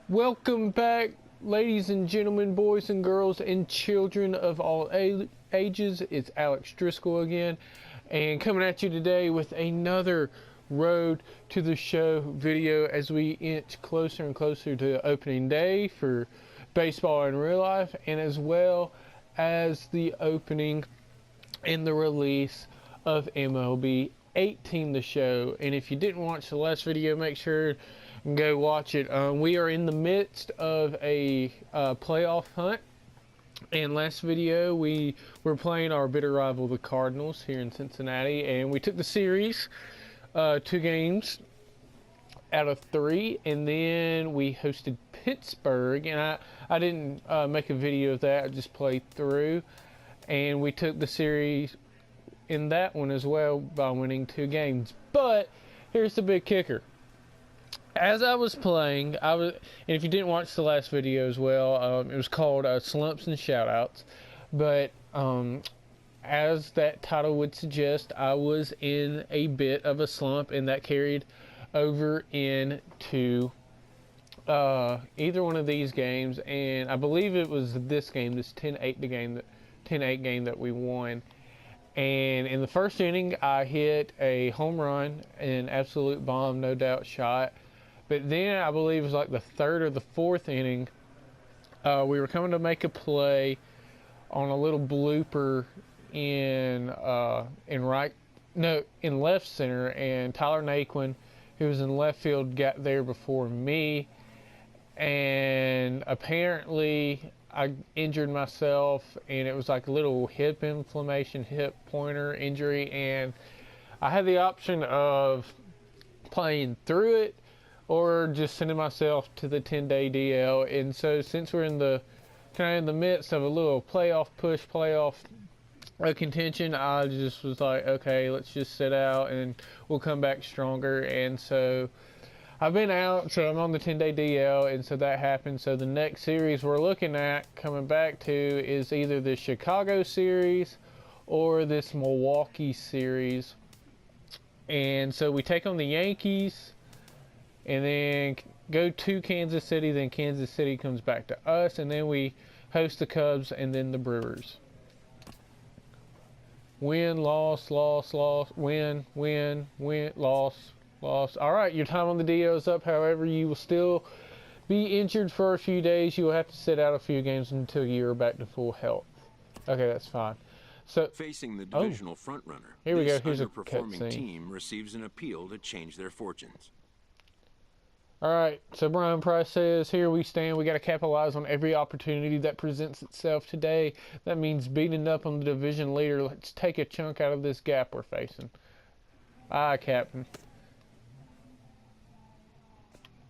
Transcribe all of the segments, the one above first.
Welcome back, ladies and gentlemen, boys and girls, and children of all ages. It's Alex Driscoll again, and coming at you today with another Road to the Show video as we inch closer and closer to opening day for baseball in real life, and as well as the opening and the release of MLB 18 The Show. And if you didn't watch the last video, make sure and go watch it. We are in the midst of a playoff hunt, and last video we were playing our bitter rival, the Cardinals, here in Cincinnati, and we took the series 2 games out of 3, and then we hosted Pittsburgh, and I didn't make a video of that. I just played through, and we took the series in that one as well by winning 2 games. But here's the big kicker. As I was playing, and if you didn't watch the last video as well, it was called Slumps and Shoutouts. But as that title would suggest, I was in a bit of a slump, and that carried over into either one of these games. And I believe it was this game, this 10-8 game that we won. And in the first inning, I hit a home run, an absolute bomb, no doubt shot. But then I believe it was like the 3rd or the 4th inning, we were coming to make a play on a little blooper in left center, and Tyler Naquin, who was in left field, got there before me, and apparently I injured myself, and it was like a little hip inflammation, hip pointer injury, and I had the option of playing through it or just sending myself to the 10-day DL. And so since we're in the kind of in the midst of a little playoff contention, I just was like, okay, let's just sit out and we'll come back stronger. And so I've been out, so I'm on the 10-day DL, and so that happened. So the next series we're looking at coming back to is either the Chicago series or this Milwaukee series. And so we take on the Yankees, and then go to Kansas City, then Kansas City comes back to us, and then we host the Cubs and then the Brewers. Win, loss, loss, loss, win, win, win, loss, loss. Alright, your time on the DL is up. However, you will still be injured for a few days. You will have to sit out a few games until you're back to full health. Okay, that's fine. So facing the divisional frontrunner, here we go. Here's a underperforming team receives an appeal to change their fortunes. Alright, so Brian Price says, here we stand. We got to capitalize on every opportunity that presents itself today. That means beating up on the division leader. Let's take a chunk out of this gap we're facing. Aye, Captain.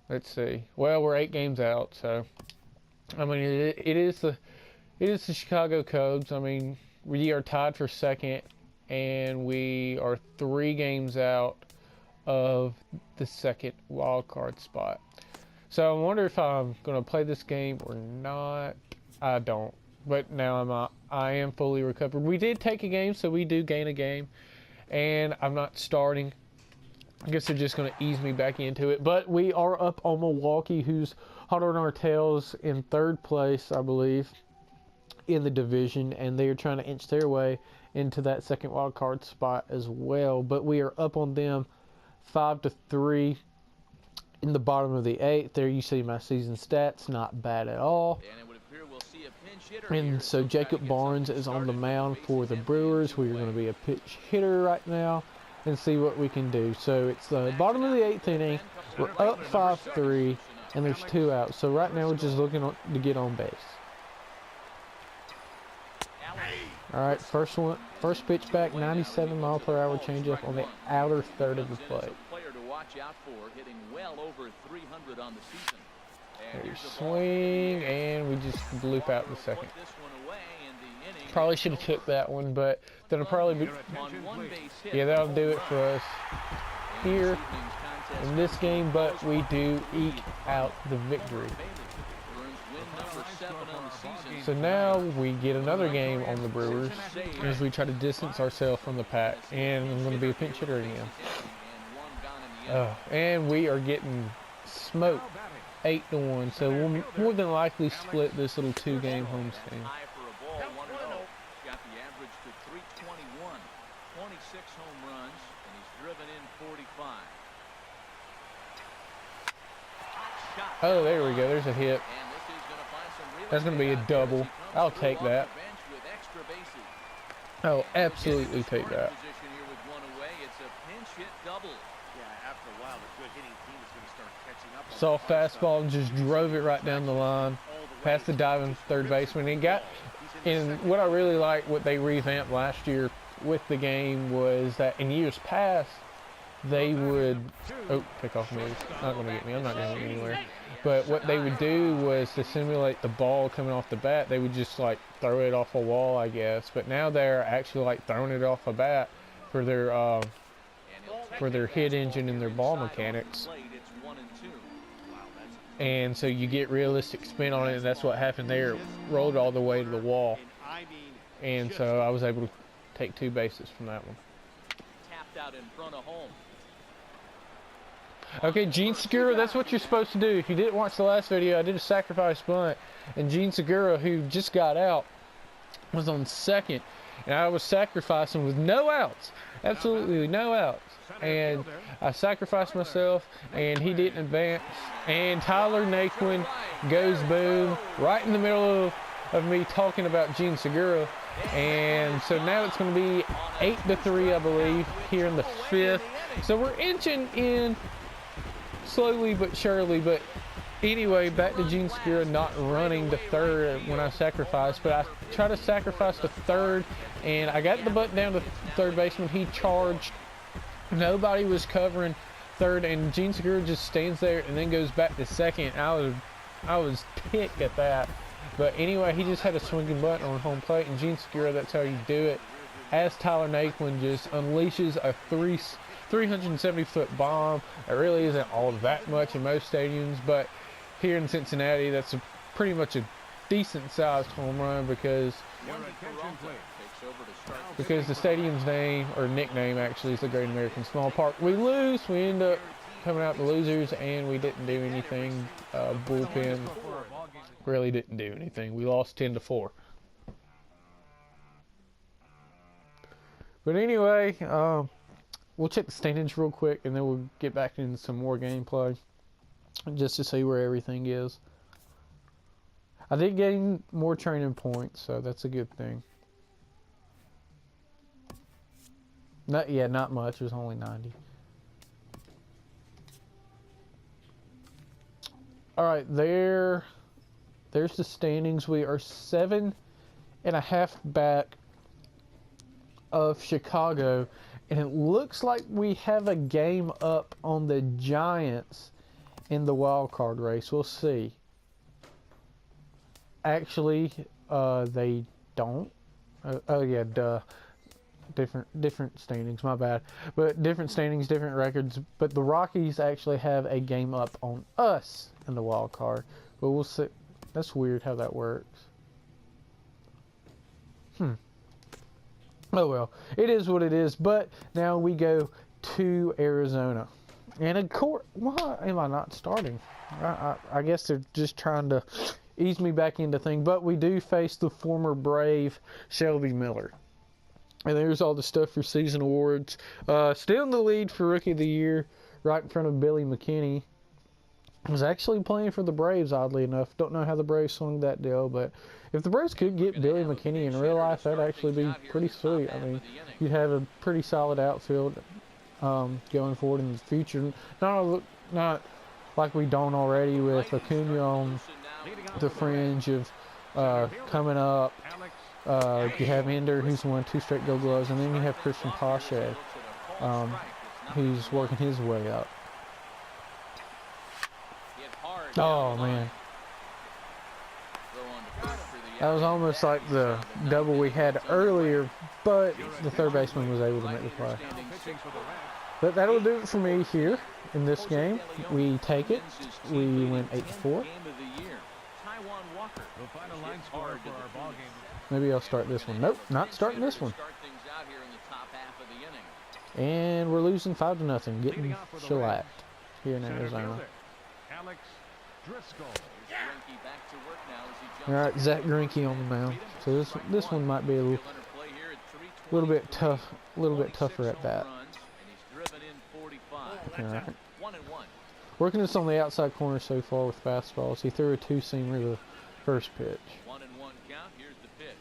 Let's see. Well, we're 8 games out, so I mean, it is the Chicago Cubs. I mean, we are tied for 2nd, and we are 3 games out of the 2nd wild card spot. So I wonder if I'm going to play this game or not. I don't, but now I am fully recovered. We did take a game, so we do gain a game, and I'm not starting. I guess they're just going to ease me back into it. But we are up on Milwaukee, who's hot on our tails in 3rd place, I believe, in the division, and they are trying to inch their way into that 2nd wild card spot as well. But we are up on them 5-3 in the bottom of the 8th. There you see my season stats, not bad at all. And so Jacob Barnes is on the mound for the Brewers. We're going to be a pitch hitter right now and see what we can do. So it's the bottom of the 8th inning. We're up 5-3, and there's 2 outs. So right now we're just looking to get on base. All right, first pitch back, 97-mile-per-hour changeup on the outer third of the plate. There's swing, and we just bloop out the 2nd. Probably should have took that one, but that'll probably be, yeah, that'll do it for us here in this game. But we do eke out the victory. So now we get another game on the Brewers as we try to distance ourselves from the pack, and I'm going to be a pinch hitter again. And we are getting smoked 8-1, so we'll more than likely split this little 2-game homestand. Got the average to 321, 26 home runs, and he's driven in 45. Oh, there we go. There's a hit. That's going to be a double. I'll take that. I'll absolutely take that. Saw fastball and just drove it right down the line, past the diving third baseman. And what I really like, what they revamped last year with the game was that in years past, they would, pick off me. It's not going to get me. I'm not going anywhere. But what they would do was to simulate the ball coming off the bat, they would just like throw it off a wall, I guess. But now they're actually like throwing it off a bat for their hit engine and their ball mechanics. And so you get realistic spin on it, and that's what happened there. It rolled all the way to the wall. And so I was able to take 2 bases from that one. Tapped out in front of home. Okay, Gene Segura, that's what you're supposed to do. If you didn't watch the last video, I did a sacrifice bunt, and Gene Segura, who just got out, was on second, and I was sacrificing with no outs, absolutely no outs, and I sacrificed myself, and he didn't advance, and Tyler Naquin goes boom right in the middle of me talking about Gene Segura, and so now it's going to be 8-3, I believe, here in the 5th. So we're inching in slowly but surely, but anyway, back to Gene Segura not running to third when I sacrificed, but I tried to sacrifice to third, and I got the butt down to third baseman. He charged. Nobody was covering third, and Gene Segura just stands there and then goes back to second. I was ticked at that. But anyway, he just had a swinging bunt on home plate, and Gene Segura, that's how you do it. As Tyler Naquin just unleashes a 370-foot bomb. It really isn't all that much in most stadiums, but here in Cincinnati, that's pretty much a decent-sized home run because the stadium's name, or nickname actually, is the Great American Small Park. We lose. We end up coming out the losers, and we didn't do anything. Bullpen really didn't do anything. We lost 10-4. But anyway, we'll check the standings real quick, and then we'll get back into some more gameplay just to see where everything is. I did gain more training points, so that's a good thing. Not much. It was only 90. All right, there's the standings. We are 7.5 back of Chicago, and it looks like we have a game up on the Giants in the wild card race. We'll see. Actually, they don't. Oh yeah, duh. Different standings. My bad. But different standings, different records. But the Rockies actually have a game up on us in the wild card. But we'll see. That's weird how that works. Oh well, it is what it is. But now we go to Arizona, and of course, why am I not starting? I guess they're just trying to ease me back into things. But we do face the former Brave Shelby Miller, and there's all the stuff for season awards. Still in the lead for Rookie of the Year, right in front of Billy McKinney. Was actually playing for the Braves, oddly enough. Don't know how the Braves swung that deal, but if the Braves could get Billy McKinney in real life, that'd actually be pretty sweet. I mean, you'd have a pretty solid outfield going forward in the future. Not like we don't already with Acuna on the fringe of coming up. You have Ender, who's won 2 straight Gold Gloves, and then you have Christian Pache, who's working his way up. Oh man, that was almost like the double we had earlier, but the third baseman was able to make the play. But that'll do it for me here in this game. We take it. We win 8-4. We'll find a line score for our ball game. Maybe I'll start this one. Nope, not starting this one. And we're losing 5-0, getting shellacked here in Arizona. Alex Driscoll. All right, Zach Greinke on the mound. So this one might be a little bit tough, a little bit tougher at bat. All right. Working this on the outside corner so far with fastballs. He threw a two-seamer the first pitch. 1-1 count. Here's the pitch.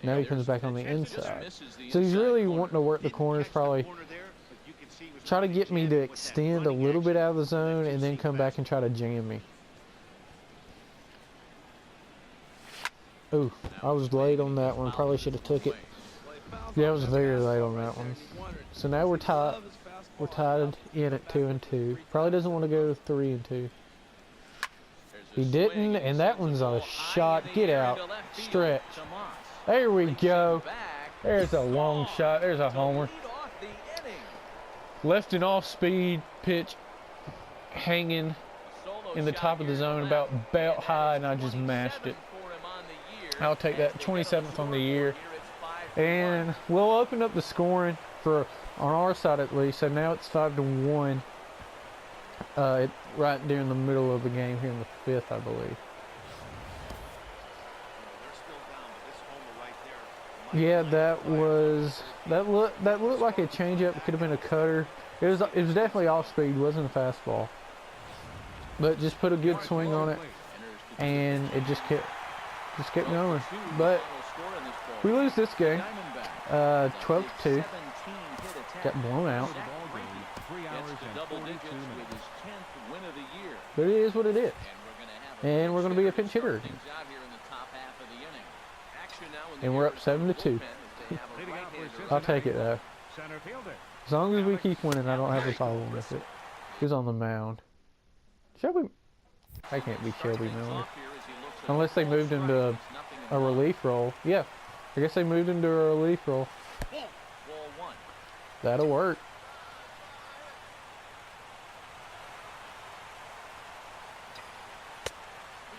Now he comes back on the inside. So he's really wanting to work the corners, probably try to get me to extend a little bit out of the zone and then come back and try to jam me. Ooh, I was late on that one. Probably should have took it. Yeah, I was very late on that one. So now we're tied. We're tied in at 2-2. Probably doesn't want to go to 3-2. He didn't, and that one's a shot. Get out. Stretch. There we go. There's a long shot. There's a homer. Left and off speed pitch hanging in the top of the zone about belt high, and I just mashed it. I'll take that. 27th on the year. And we'll open up the scoring for on our side at least. So now it's 5-1. Right during the middle of the game here in the 5th, I believe. Yeah, that looked like a changeup. It could have been a cutter. It was definitely off speed. Wasn't a fastball. But just put a good swing on it, and it just kept going. But we lose this game, 12-2. Got blown out. But it is what it is. And we're going to be a pinch hitter again. And we're up 7-2. I'll take it though. As long as we keep winning, I don't have a problem with it. Who's on the mound? Shelby. I can't be Shelby Miller. Unless they moved into a relief role. Yeah, I guess they moved into a relief role. That'll work.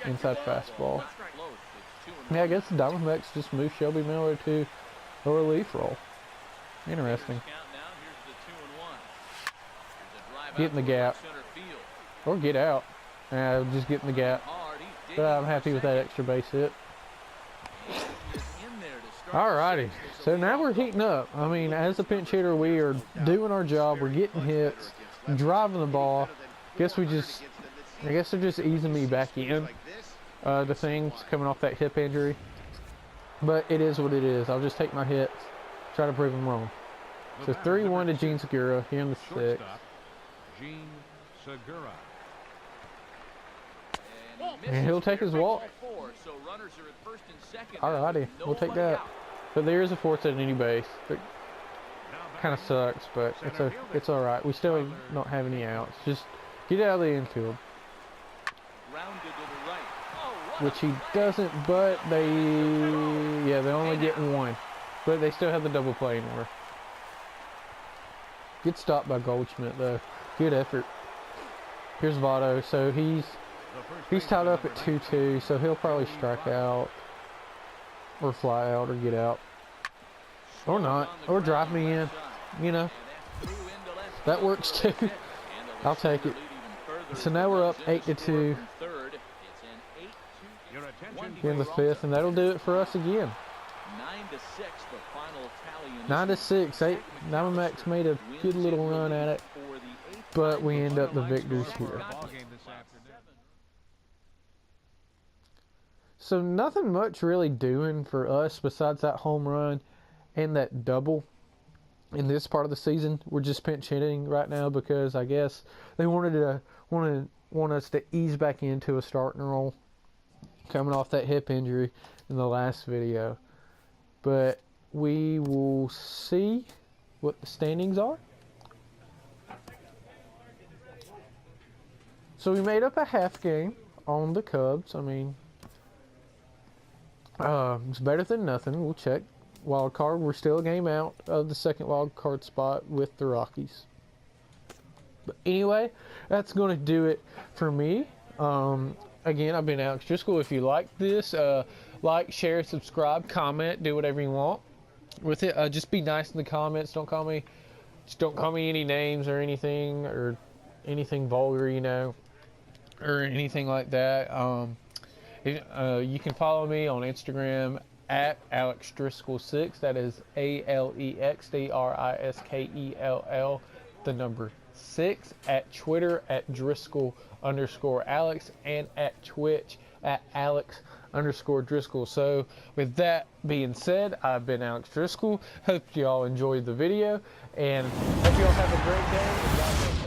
Inside fastball. Yeah, I guess the Diamondbacks just moved Shelby Miller to a relief role. Interesting. Get in the gap. Or get out. Just get in the gap. But I'm happy with that extra base hit. Alrighty. So now we're heating up. I mean, as a pinch hitter, we are doing our job. We're getting hits. Driving the ball. I guess they're just easing me back in. The things coming off that hip injury. But it is what it is. I'll just take my hits. Try to prove them wrong. So 3-1 to Gene Segura here in the 6th. Gene Segura. And he'll take his walk. Alrighty, we'll take that. But there is a fourth at any base. It kind of sucks, but it's alright. We still don't have any outs. Just get out of the infield. Which he doesn't, but they only get one. But they still have the double play anywhere. Good stop by Goldschmidt though. Good effort. Here's Votto. So he's tied up at 2-2, so he'll probably strike out or fly out or get out. Or not. Or drive me in. You know. That works too. I'll take it. So now we're up 8-2 here in the 5th, and that'll do it for us again. 9-6. Diamondbacks made a good little run at it, but we end up the victors here. So nothing much really doing for us besides that home run and that double in this part of the season. We're just pinch hitting right now because I guess they want us to ease back into a starting role coming off that hip injury in the last video. But we will see what the standings are. So we made up a half game on the Cubs. I mean, it's better than nothing. We'll check. Wild card, we're still a game out of the second wild card spot with the Rockies. But anyway, that's going to do it for me. again, I've been Alex Driscoll. If you like this, like, share, subscribe, comment, do whatever you want with it. Just be nice in the comments. Don't call me any names or anything vulgar, you know, or anything like that. You can follow me on Instagram at Alex Driscoll 6. That is ALEXDRISKELL, the number 6. At Twitter at Driscoll_Alex, and at Twitch at Alex_Driscoll. So with that being said, I've been Alex Driscoll. Hope you all enjoyed the video, and hope you all have a great day.